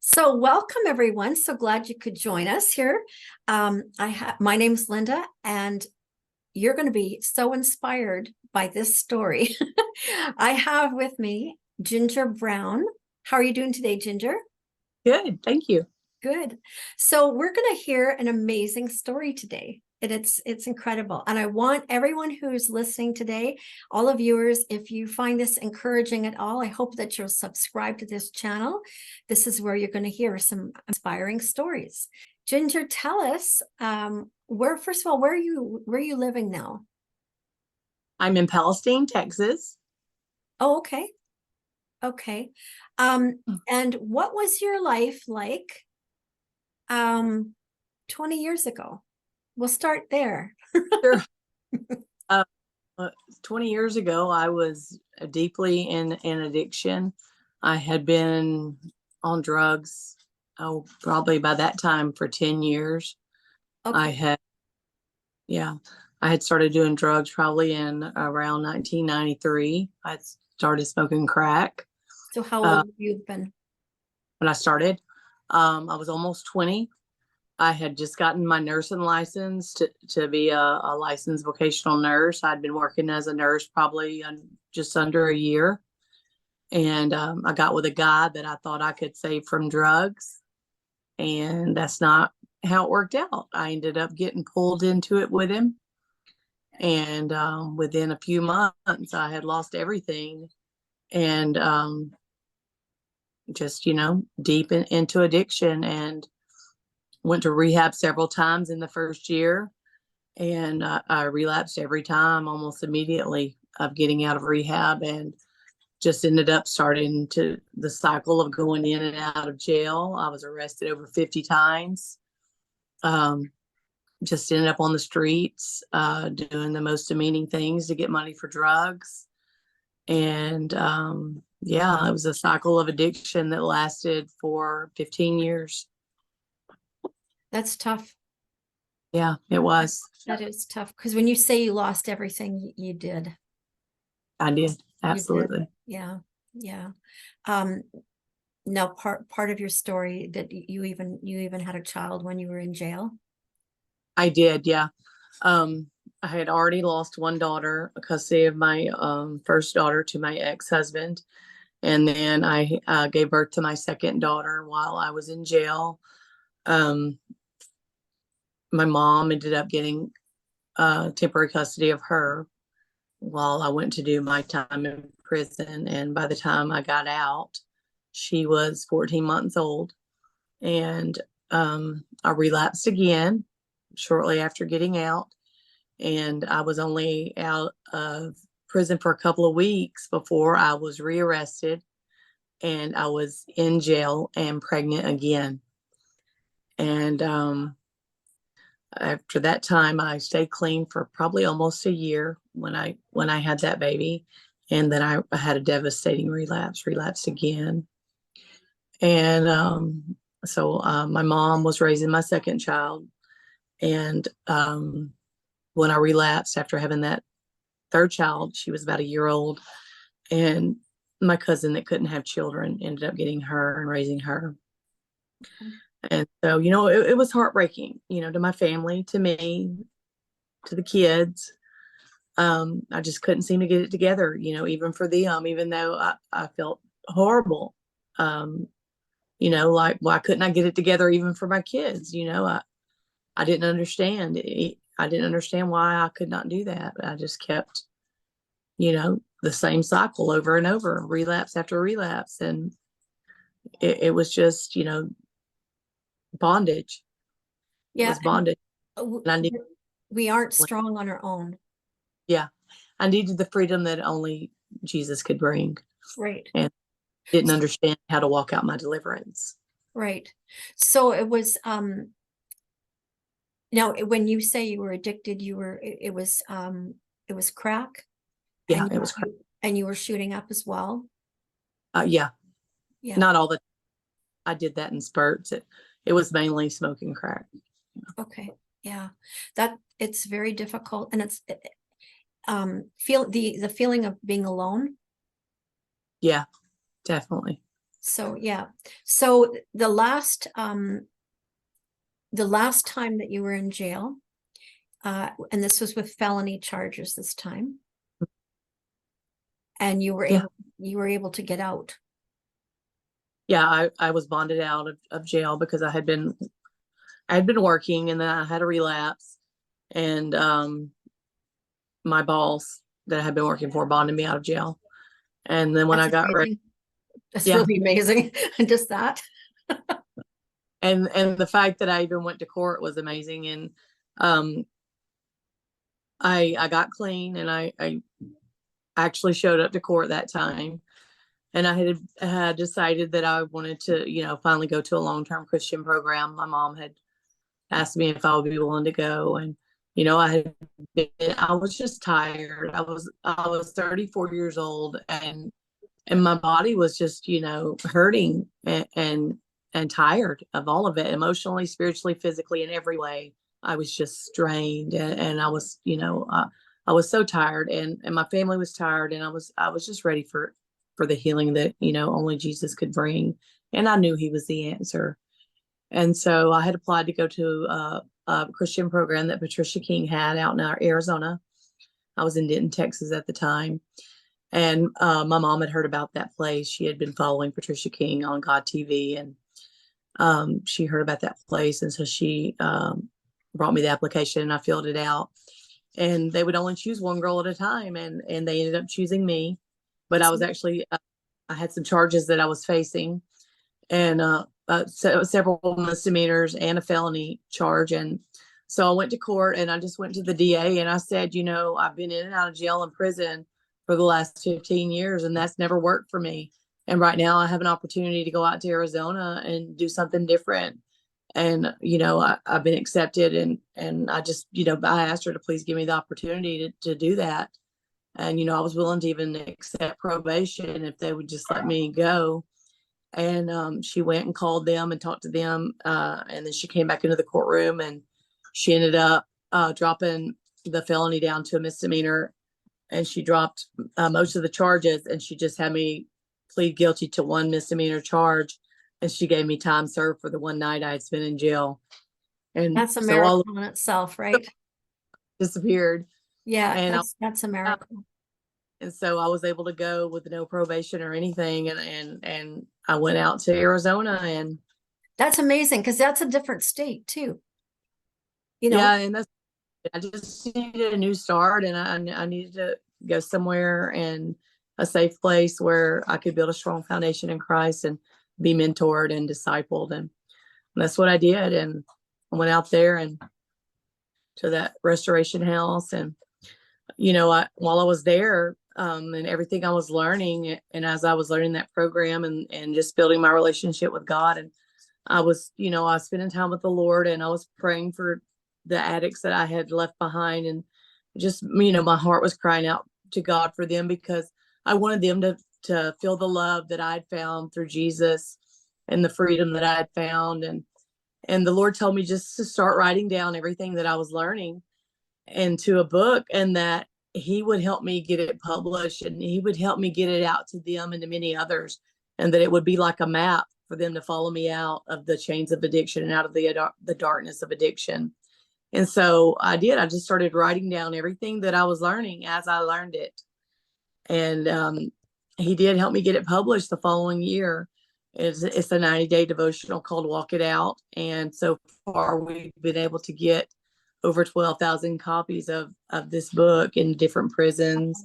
So welcome everyone. So glad you could join us here. My name's Linda, and you're going to be so inspired by this story. I have with me Ginger Brown. How are you doing today, Ginger? Good, thank you. Good. So we're going to hear an amazing story today. And it's incredible. And I want everyone who's listening today, all the viewers, if you find this encouraging at all, I hope that you'll subscribe to this channel. This is where you're going to hear some inspiring stories. Ginger, tell us, first of all, where are you living now? I'm in Palestine, Texas. Oh, okay. Okay. And what was your life like 20 years ago? We'll start there. Sure. Uh, 20 years ago, I was deeply in an addiction. I had been on drugs, probably by that time for 10 years. I Okay. had, yeah, I had started doing drugs probably in around 1993. I started smoking crack. So how Uh, old have you been? when I started, I was almost 20. I had just gotten my nursing license to be a licensed vocational nurse. I'd been working as a nurse probably just under a year. And I got with a guy that I thought I could save from drugs. And that's not how it worked out. I ended up getting pulled into it with him. And within a few months, I had lost everything and just, deep into addiction, and went to rehab several times in the first year. And I relapsed every time almost immediately of getting out of rehab, and just ended up starting to the cycle of going in and out of jail. I was arrested over 50 times. Um, just ended up on the streets, doing the most demeaning things to get money for drugs. And yeah, it was a cycle of addiction that lasted for 15 years. That's tough. Yeah, it was. That is tough because when you say you lost everything, you did. I did. You did. Absolutely. Yeah. Yeah. Um, Now part of your story that you even had a child when you were in jail. I did. Yeah. I had already lost one daughter, custody of my first daughter to my ex-husband. And then I gave birth to my second daughter while I was in jail. Um, my mom ended up getting temporary custody of her while I went to do my time in prison. And by the time I got out, she was 14 months old. And I relapsed again shortly after getting out. And I was only out of prison for a couple of weeks before I was rearrested, and I was in jail and pregnant again. And after that time, I stayed clean for probably almost a year when I had that baby, and then I had a devastating relapsed again. And so my mom was raising my second child, and when I relapsed after having that third child, she was about a year old, and my cousin that couldn't have children ended up getting her and raising her. And so, it was heartbreaking, to my family, to me, to the kids. I just couldn't seem to get it together, even for them, even though I felt horrible. Um, like, why couldn't I get it together even for my kids? I didn't understand. I didn't understand why I could not do that. I just kept, the same cycle over and over, relapse after relapse. And it was just, bondage. It Yeah. was bondage. w- And I need, we aren't strong on our own. yeah, I needed the freedom that only Jesus could bring, Right. and didn't understand how to walk out my deliverance. Right. So it was now when you say you were addicted, it was crack Yeah, and it was crazy. and you were shooting up as well. Yeah, Yeah. not all the, I did that in spurts. It was mainly smoking crack. Okay. Yeah. That it's very difficult, and it's feel the feeling of being alone. Yeah, definitely. So, yeah. So the last time that you were in jail, and this was with felony charges this time, and Yeah. you were able to get out. Yeah, I was bonded out of jail because I had been working, and then I had a relapse, and my boss that I had been working for bonded me out of jail. And then when I That's got ready, amazing. That's yeah, really amazing. And just that. and the fact that I even went to court was amazing. And um I got clean, and I actually showed up to court that time. And had decided that I wanted to, finally go to a long-term Christian program. My mom had asked me if I would be willing to go. And, I was just tired. I was 34 years old, and my body was just, hurting and tired of all of it, emotionally, spiritually, physically, in every way. I was just strained, and I was, I was so tired, and my family was tired, and I was just ready for the healing that, only Jesus could bring. And I knew he was the answer. And so I had applied to go to a Christian program that Patricia King had out in Arizona. I was in Denton, Texas at the time. And my mom had heard about that place. She had been following Patricia King on God TV, and she heard about that place. And so she brought me the application, and I filled it out. And they would only choose one girl at a time. And they ended up choosing me. But I was actually, I had some charges that I was facing, and several misdemeanors and a felony charge. And so I went to court, and I just went to the DA, and I said, I've been in and out of jail and prison for the last 15 years, and that's never worked for me. And right now I have an opportunity to go out to Arizona and do something different. And, I've been accepted, and I just, I asked her to please give me the opportunity to do that. And, I was willing to even accept probation if they would just let me go. And she went and called them and talked to them. And then she came back into the courtroom, and she ended up dropping the felony down to a misdemeanor. And she dropped most of the charges, and she just had me plead guilty to one misdemeanor charge. And she gave me time served for the one night I had spent in jail. And That's a so all miracle in itself, right? disappeared. Yeah, And that's a miracle. so I was able to go with no probation or anything. And I went out to Arizona, and That's amazing because that's a different state too. yeah, and I just needed a new start, and I needed to go somewhere, and a safe place where I could build a strong foundation in Christ and be mentored and discipled. And that's what I did. And I went out there and to that restoration house. And, while I was there, and everything I was learning, and as I was learning that program, and just building my relationship with God, and I was, I was spending time with the Lord, and I was praying for the addicts that I had left behind. And just, my heart was crying out to God for them, because I wanted them to feel the love that I'd found through Jesus, and the freedom that I had found. And the Lord told me just to start writing down everything that I was learning into a book, and that he would help me get it published, and he would help me get it out to them and to many others. And that it would be like a map for them to follow me out of the chains of addiction and out of the darkness of addiction. And so I did. I just started writing down everything that I was learning as I learned it. And he did help me get it published the following year. It's a 90-day devotional called Walk It Out. And so far, we've been able to get over 12,000 copies of this book in different prisons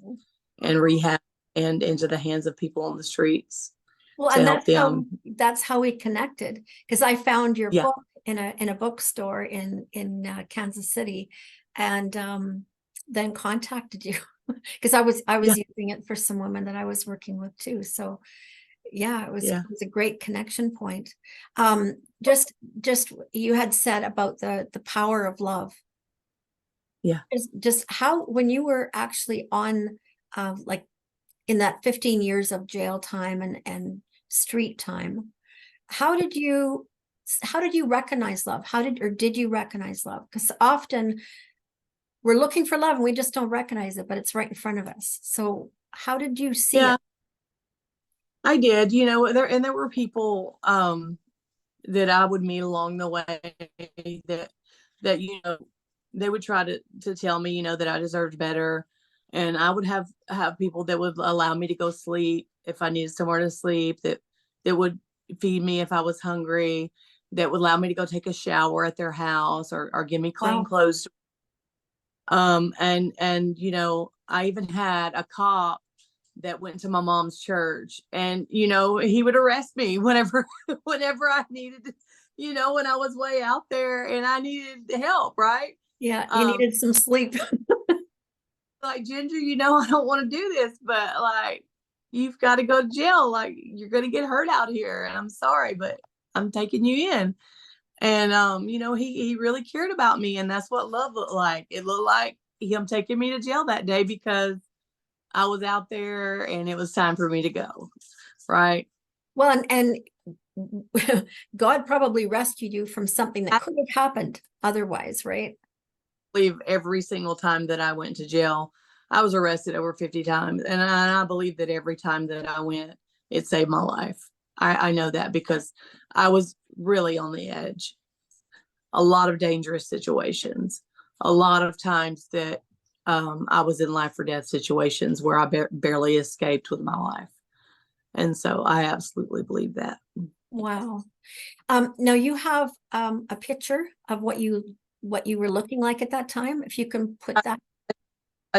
and rehab, and into the hands of people on the streets Well, to and help them. that's how we connected, because I found your Yeah. book in a bookstore in Kansas City, and then contacted you because I was Yeah. using it for some women that I was working with too. So yeah, Yeah. it was a great connection point. Just you had said about the power of love. Yeah. Just how, when you were actually on like in that 15 years of jail time and street time, how did you recognize love? Did you recognize love? Because often we're looking for love and we just don't recognize it, but it's right in front of us. So how did you see Yeah. it? I did, there were people that I would meet along the way that that they would try to tell me, that I deserved better. And I would have people that would allow me to go sleep if I needed somewhere to sleep, that would feed me if I was hungry, that would allow me to go take a shower at their house, or give me clean Wow. clothes. And I even had a cop that went to my mom's church, and he would arrest me whenever whenever I needed when I was way out there and I needed help, right? Yeah, you um needed some sleep. like, Ginger, I don't want to do this, but like, you've got to go to jail, like, you're going to get hurt out here, and I'm sorry, but I'm taking you in. And he really cared about me, and that's what love looked like. It looked like him taking me to jail that day because I was out there and it was time for me to go. Right. Well, and God probably rescued you from something that I could have happened otherwise, right? believe every single time that I went to jail, I was arrested over 50 times. And I believe that every time that I went, it saved my life. I know that because I was really on the edge. A lot of dangerous situations, a lot of times that I was in life or death situations where I barely escaped with my life. And so I absolutely believe that. Wow. Now you have a picture of what you were looking like at that time. If you can put that.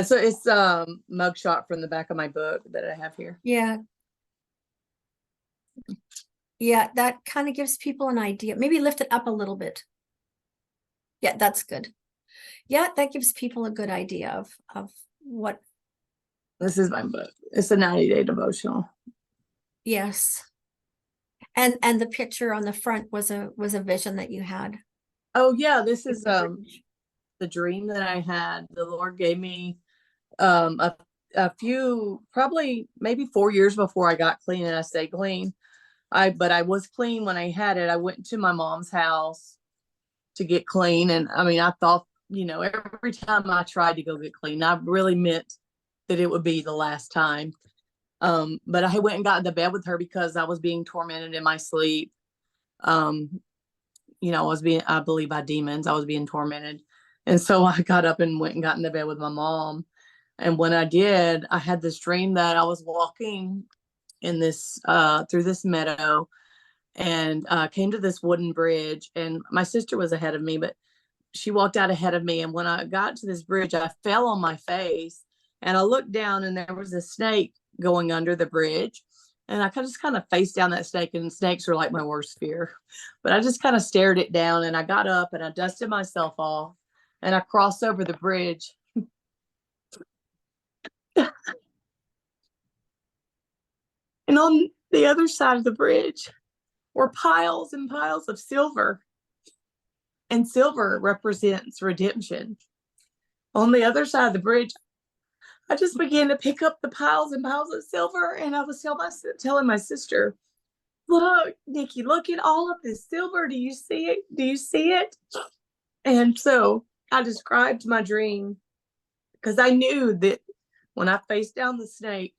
So it's mugshot from the back of my book that I have here. Yeah. Yeah, that kind of gives people an idea. Maybe lift it up a little bit. Yeah, that's good. Yeah, that gives people a good idea of what. This is my book. It's a 90-day devotional. Yes. And the picture on the front was a vision that you had. Oh yeah, this is the dream that I had. The Lord gave me a few, probably maybe 4 years before I got clean, and I stayed clean. But I was clean when I had it. I went to my mom's house to get clean, and I mean, I thought, every time I tried to go get clean, I really meant that it would be the last time. But I went and got into bed with her because I was being tormented in my sleep. Um, I believe by demons, I was being tormented. And so I got up and went and got into bed with my mom. And when I did, I had this dream that I was walking in this, through this meadow, and came to this wooden bridge. And my sister was ahead of me, but she walked out ahead of me. And when I got to this bridge, I fell on my face, and I looked down, and there was a snake going under the bridge. And I just kind of faced down that snake, and snakes are like my worst fear. But I just kind of stared it down, and I got up and I dusted myself off, and I crossed over the bridge. And on the other side of the bridge were piles and piles of silver. And silver represents redemption. On the other side of the bridge, I just began to pick up the piles and piles of silver, and I was telling my sister, "Look, Nikki, look at all of this silver. Do you see it? Do you see it?" And so I described my dream because I knew that when I faced down the snake,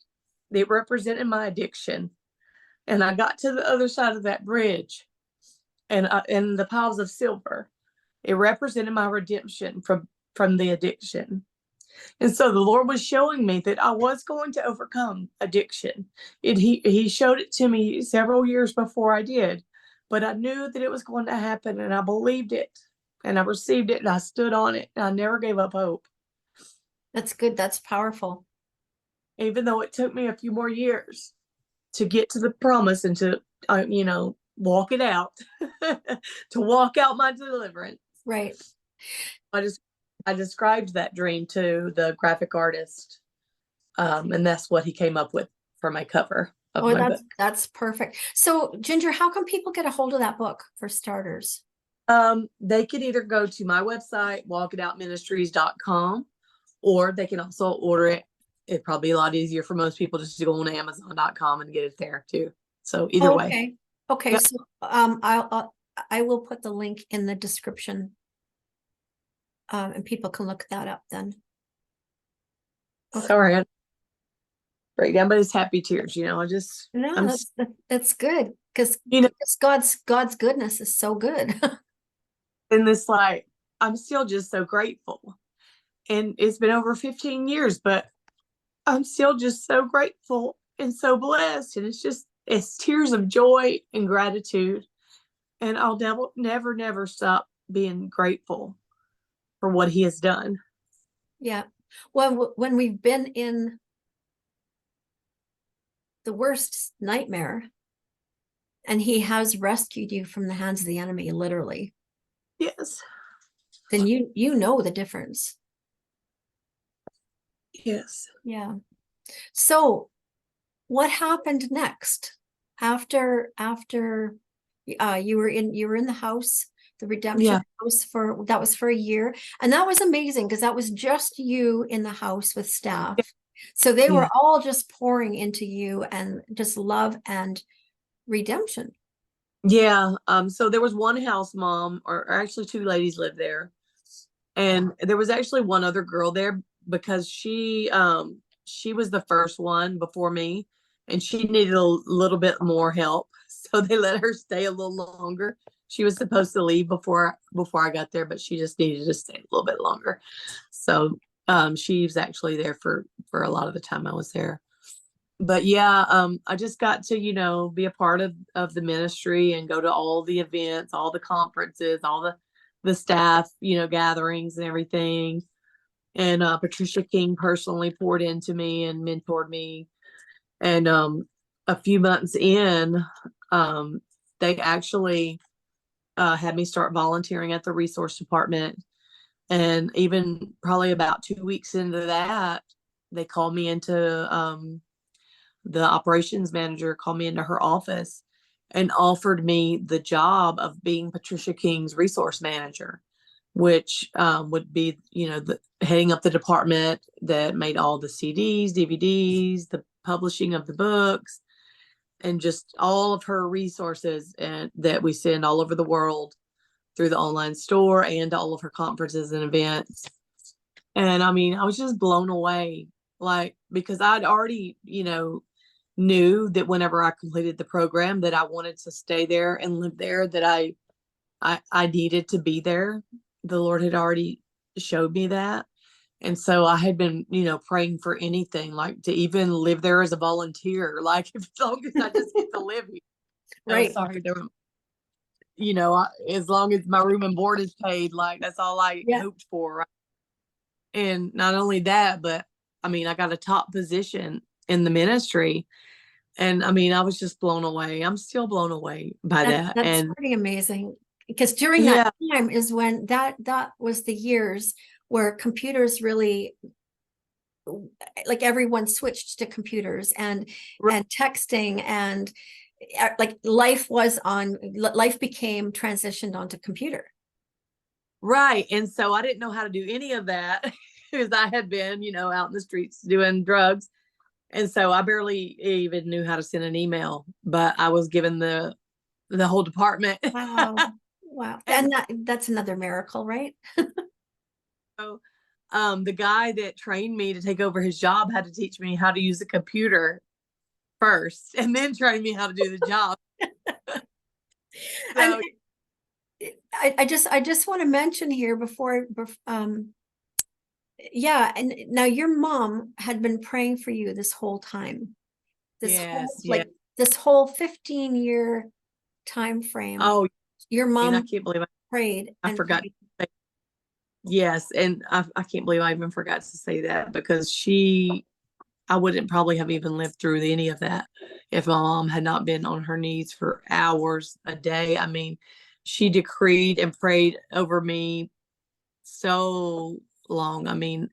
it represented my addiction. And I got to the other side of that bridge, and the piles of silver, it represented my redemption from the addiction. And so the Lord was showing me that I was going to overcome addiction. He showed it to me several years before I did, but I knew that it was going to happen, and I believed it, and I received it, and I stood on it, and I never gave up hope, That's good. That's powerful. even though it took me a few more years to get to the promise and to walk it out, to walk out my deliverance. Right. I described that dream to the graphic artist, and that's what he came up with for my cover of Oh, my book. that's perfect. So, Ginger, how can people get a hold of that book for starters? They could either go to my website, walkitoutministries.com, or they can also order it. It'd probably be a lot easier for most people just to go on Amazon.com and get it there too. So either way. Okay. Okay. Yep. So, I will put the link in the description, and people can look that up then. Okay. Sorry, break down, but it's happy tears, you know. I just, No, I'm, that's good because you know, God's goodness is so good. in this, like, I'm still just so grateful. And it's been over 15 years, but I'm still just so grateful and so blessed. And it's tears of joy and gratitude. And I'll never stop being grateful for what he has done. Yeah. Well, when we've been in the worst nightmare and he has rescued you from the hands of the enemy, literally, Yes. then you know the difference. Yes. Yeah. So what happened next after you were in the house, the redemption Yeah. house, that was for a year, and that was amazing because that was just you in the house with staff, so they were Yeah. all just pouring into you and just love and redemption. Yeah. So there was one house mom, or actually two ladies lived there. And there was actually one other girl there because she was the first one before me, and she needed a little bit more help. So they let her stay a little longer. She was supposed to leave before I got there, but she just needed to stay a little bit longer. So she was actually there for a lot of the time I was there. But yeah, I just got to, be a part of the ministry and go to all the events, all the conferences, all the staff, gatherings and everything. And Patricia King personally poured into me and mentored me. And a few months in, they actually had me start volunteering at the resource department. And even probably about 2 weeks into that, they called me into the operations manager called me into her office and offered me the job of being Patricia King's resource manager, which would be, heading up the department that made all the CDs, DVDs, the publishing of the books, and just all of her resources and that we send all over the world through the online store and all of her conferences and events. And I mean, I was just blown away, like, because I'd already, knew that whenever I completed the program that I wanted to stay there and live there, that I needed to be there. The Lord had already showed me that. And so I had been, praying for anything, like to even live there as a volunteer, like as long as I just get to live here. Right. Sorry, as long as my room and board is paid, like that's all I Yeah. hoped for. Right? And not only that, but I mean, I got a top position in the ministry. And I mean, I was just blown away. I'm still blown away by that. That's And pretty amazing because during that yeah, time is when that was the years where computers really, like, everyone switched to computers and right, texting and like life became transitioned onto computer. right. And so I didn't know how to do any of that because I had been, out in the streets doing drugs. And so I barely even knew how to send an email, but I was given the whole department. Wow. Wow. And And that's another miracle, right? so the guy that trained me to take over his job had to teach me how to use a computer first and then train me how to do the job. And So I just want to mention here yeah, and now your mom had been praying for you this whole time. yes, yeah. This whole 15-year time frame. Oh, Your and I mom can't believe prayed I and forgot. prayed. Yes, and I can't believe I even forgot to say that because I wouldn't probably have even lived through any of that if my mom had not been on her knees for hours a day. I mean, she decreed and prayed over me so long. I mean,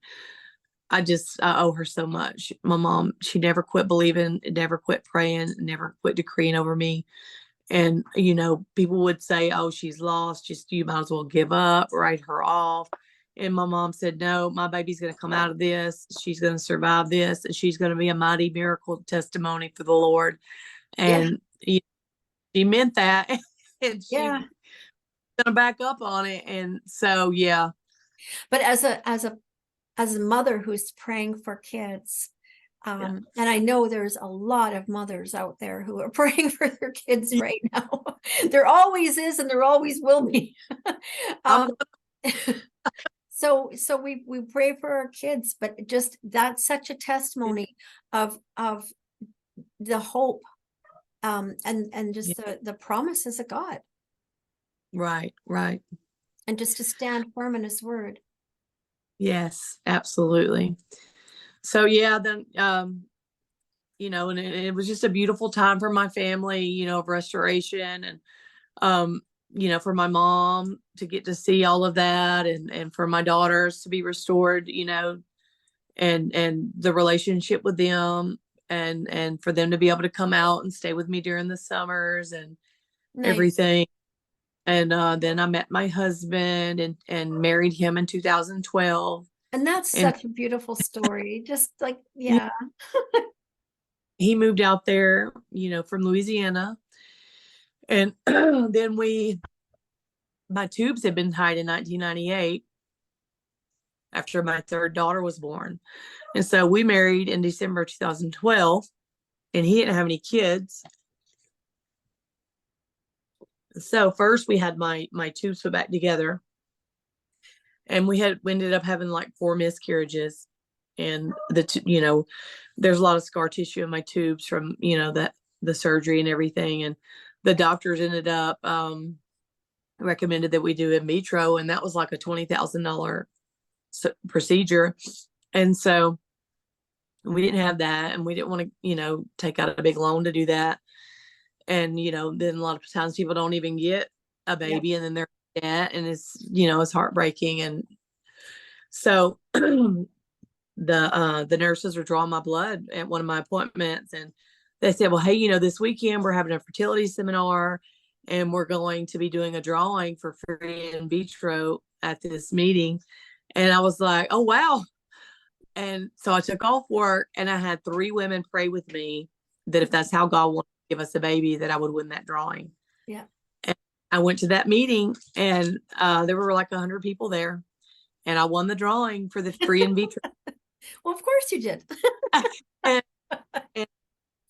I owe her so much. My mom, she never quit believing, never quit praying, never quit decreeing over me. And, people would say, oh, she's lost. Just, you might as well give up, write her off. And my mom said, no, my baby's going to come out of this. She's going to survive this. And she's going to be a mighty miracle testimony for the Lord. Yeah, And she meant that. And she's yeah. going to back up on it. And so, yeah. But as a mother who's praying for kids, And I know there's a lot of mothers out there who are praying for their kids right now. There always is, and there always will be. I'm So we pray for our kids, but just that's such a testimony of the hope, and Yeah, just the promises of God, right, right. and just to stand firm in His word. Yes, absolutely. So yeah, then and it was just a beautiful time for my family, of restoration and um, for my mom to get to see all of that and for my daughters to be restored, and the relationship with them and for them to be able to come out and stay with me during the summers and Nice. everything. And then I met my husband and married him in 2012. And that's And such a beautiful story. Just like, he, yeah. he moved out there, from Louisiana. And then my tubes had been tied in 1998 after my third daughter was born. And so we married in December 2012, and he didn't have any kids. So first we had my tubes put back together, and we ended up having like 4 miscarriages. And there's a lot of scar tissue in my tubes from, that the surgery and everything. And the doctors ended up recommended that we do in vitro, and that was like a $20,000 procedure. And so we didn't have that, and we didn't want to, take out a big loan to do that. And, then a lot of times people don't even get a Yep. baby, and then they're in debt, and it's heartbreaking. And so the nurses were drawing my blood at one of my appointments, and they said, well, hey, this weekend we're having a fertility seminar, and we're going to be doing a drawing for free in vitro at this meeting. And I was like, oh, wow. And so I took off work, and I had 3 women pray with me that if that's how God wanted to give us a baby, that I would win that drawing. Yeah. And I went to that meeting, and there were like 100 people there, and I won the drawing for the free in vitro. Well, of course you did. and, and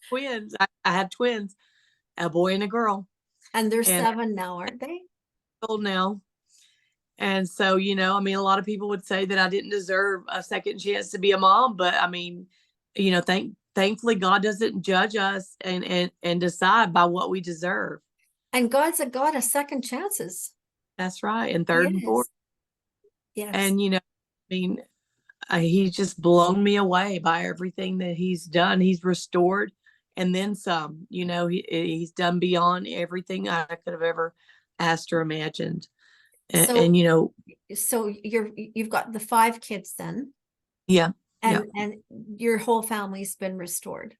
twins, I had twins, a boy and a girl, And they're and 7 now, aren't they? old now. And so, a lot of people would say that I didn't deserve a second chance to be a mom, but thankfully God doesn't judge us and decide by what we deserve. And God's a God of second chances. That's right. And He third and fourth. is. Yes. And, mean, he's just blown me away by everything that he's done. He's restored and then some. He's done beyond everything I could have ever asked or imagined. So And so you've got the 5 kids then, yeah, and your whole family's been restored.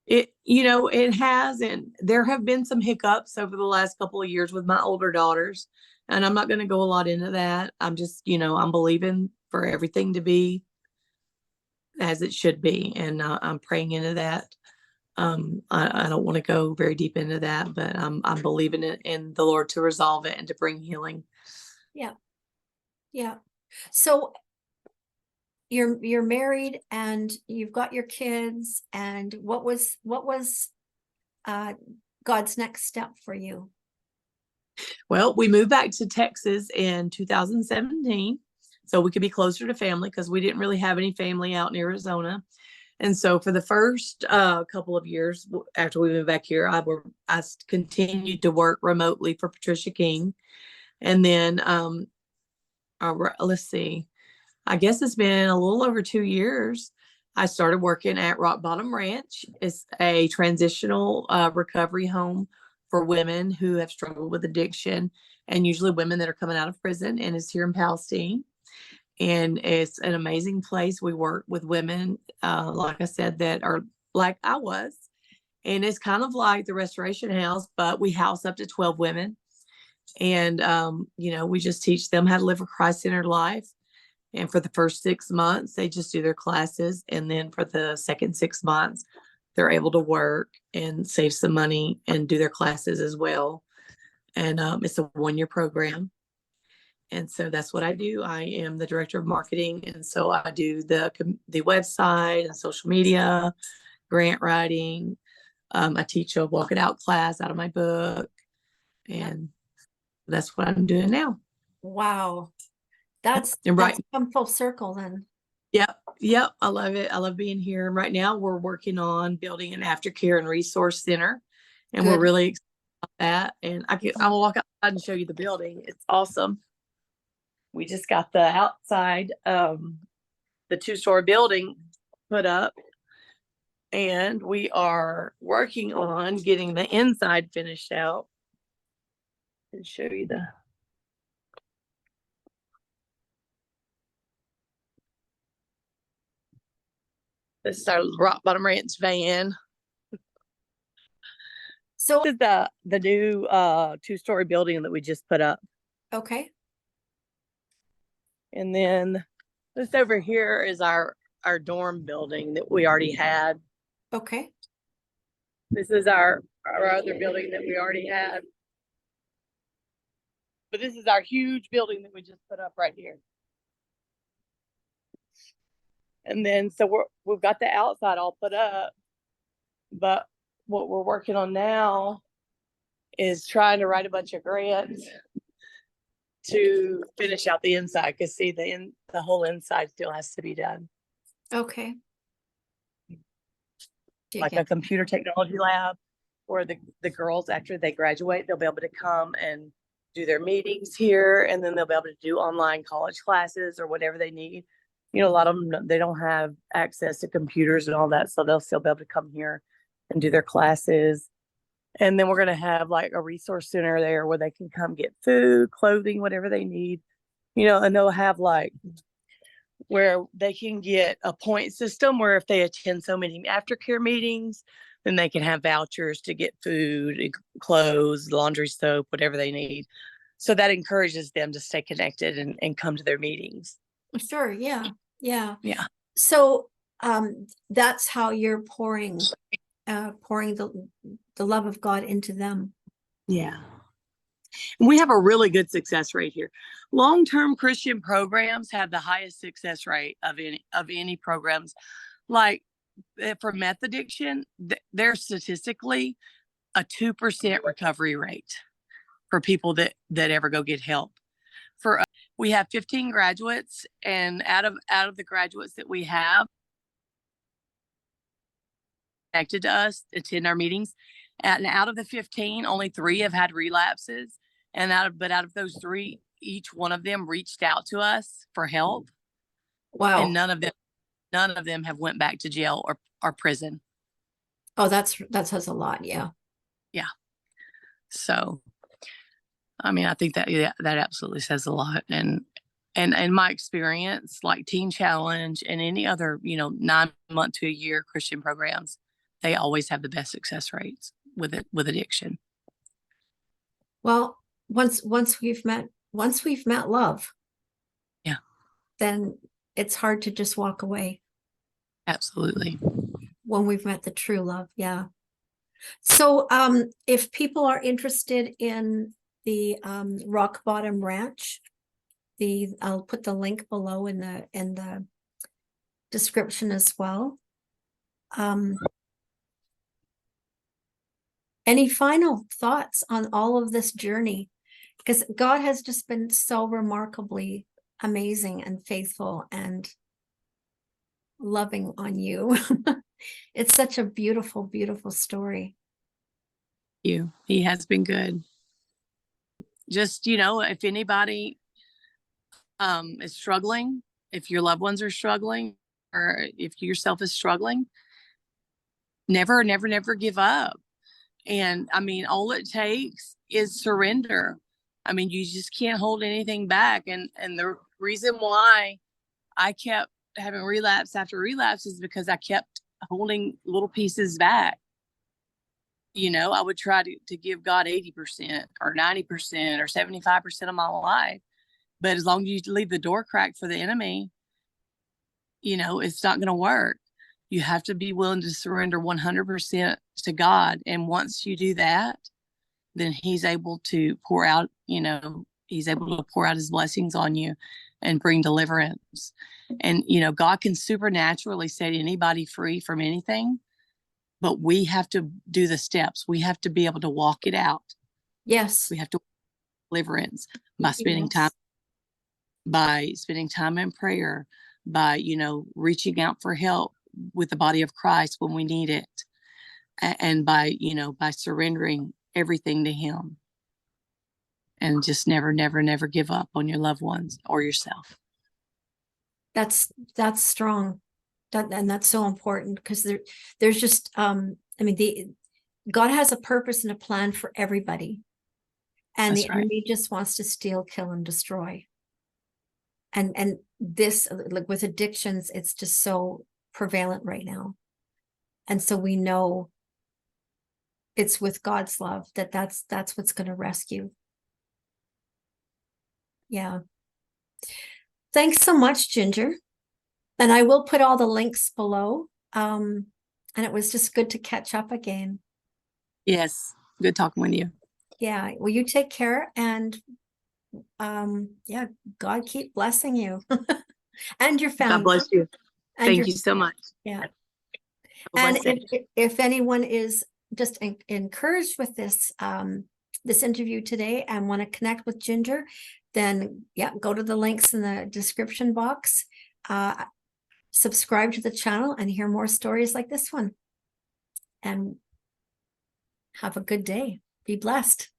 it has, and there have been some hiccups over the last couple of years with my older daughters, and I'm not going to go a lot into that. I'm just, I'm believing for everything to be as it should be, and I'm praying into that. I don't want to go very deep into that, but I'm believing it in the Lord to resolve it and to bring healing. Yeah. Yeah. So you're married and you've got your kids, and what was God's next step for you? Well, we moved back to Texas in 2017 so we could be closer to family because we didn't really have any family out in Arizona. And so for the first couple of years after we moved back here, I continued to work remotely for Patricia King. And then let's see, I guess it's been a little over 2 years. I started working at Rock Bottom Ranch. It's a transitional recovery home for women who have struggled with addiction, and usually women that are coming out of prison, and it's here in Palestine. And it's an amazing place. We work with women, like I said, that are like I was. And it's kind of like the Restoration House, but we house up to 12 women. And, we just teach them how to live a Christ-centered life. And for the first 6 months, they just do their classes. And then for the second 6 months, they're able to work and save some money and do their classes as well. And it's a 1-year program. And so that's what I do. I am the director of marketing. And so I do the website and social media, grant writing. I teach a walk it out class out of my book. And that's what I'm doing now. Wow. And That's come full circle then. Yep. I love it. I love being here. Right now we're working on building an aftercare and resource center. And we're Good. really excited about that. And I will walk outside and show you the building. It's awesome. We just got the outside, the 2-story building put up. And we are working on getting the inside finished out. And show you this is our Rock Bottom Ranch van. So, This is the new 2-story building that we just put up. okay. And then this over here is our dorm building that we already had. Okay. This is our other building that we already had. But this is our huge building that we just put up right here. And then so we've got the outside all put up. But what we're working on now is trying to write a bunch of grants to finish out the inside, because see, the whole inside still has to be done. Okay. Like a computer technology lab where the girls, after they graduate, they'll be able to come and do their meetings here, and then they'll be able to do online college classes or whatever they need. You know, a lot of them, they don't have access to computers and all that, so they'll still be able to come here and do their classes. And then we're going to have like a resource center there where they can come get food, clothing, whatever they need, you know, and they'll have like where they can get a point system where if they attend so many aftercare meetings, then they can have vouchers to get food, clothes, laundry soap, whatever they need. So that encourages them to stay connected and come to their meetings. Sure. Yeah. Yeah. Yeah. So that's how you're pouring the love of God into them. Yeah. We have a really good success rate here. Long-term Christian programs have the highest success rate of any programs. Like for meth addiction, there's statistically a 2% recovery rate for people that ever go get help. For we have 15 graduates, and out of the graduates that we have connected to us, attend our meetings, and out of the 15, only 3 have had relapses. And out of those 3, each one of them reached out to us for help. Wow. And none of them have went back to jail or prison. Oh, that says a lot. Yeah. Yeah. So, I mean, I think that absolutely says a lot. And in my experience, like Teen Challenge and any other, 9-month to a year Christian programs, they always have the best success rates with addiction. Well, once we've met love, yeah, then it's hard to just walk away. Absolutely. When we've met the true love. Yeah. So if people are interested in the Rock Bottom Ranch, I'll put the link below in the description as well. Any final thoughts on all of this journey? Because God has just been so remarkably amazing and faithful and loving on you. It's such a beautiful, beautiful story. He has been good. Just, if anybody is struggling, if your loved ones are struggling, or if yourself is struggling, never give up. And I mean, all it takes is surrender. I mean, you just can't hold anything back. And the reason why I kept having relapse after relapse is because I kept holding little pieces back. I would try to give God 80% or 90% or 75% of my life. But as long as you leave the door cracked for the enemy, it's not going to work. You have to be willing to surrender 100% to God. And once you do that, then he's able to pour out, He's able to pour out his blessings on you and bring deliverance. And, you know, God can supernaturally set anybody free from anything, but we have to do the steps. We have to be able to walk it out. Yes. We have to deliverance by spending Yes. time, by spending time in prayer, by, you know, reaching out for help with the body of Christ when we need it, and by, you know, by surrendering everything to him, and just never, never, never give up on your loved ones or yourself. That's strong. And that's so important, because there's just I mean, God has a purpose and a plan for everybody. And That's the right. enemy just wants to steal, kill, and destroy. And this, like with addictions, it's just so prevalent right now. And so we know it's with God's love that's what's going to rescue. Yeah. Thanks so much, Ginger. And I will put all the links below. And it was just good to catch up again. Yes. Good talking with you. Yeah. Well, you take care, and yeah, God keep blessing you and your family. God bless you. And Thank you so much. Yeah. Have a And blessed day. if anyone is just encouraged with this this interview today and want to connect with Ginger, then yeah, go to the links in the description box. Subscribe to the channel and hear more stories like this one. And have a good day. Be blessed.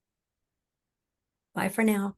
Bye for now.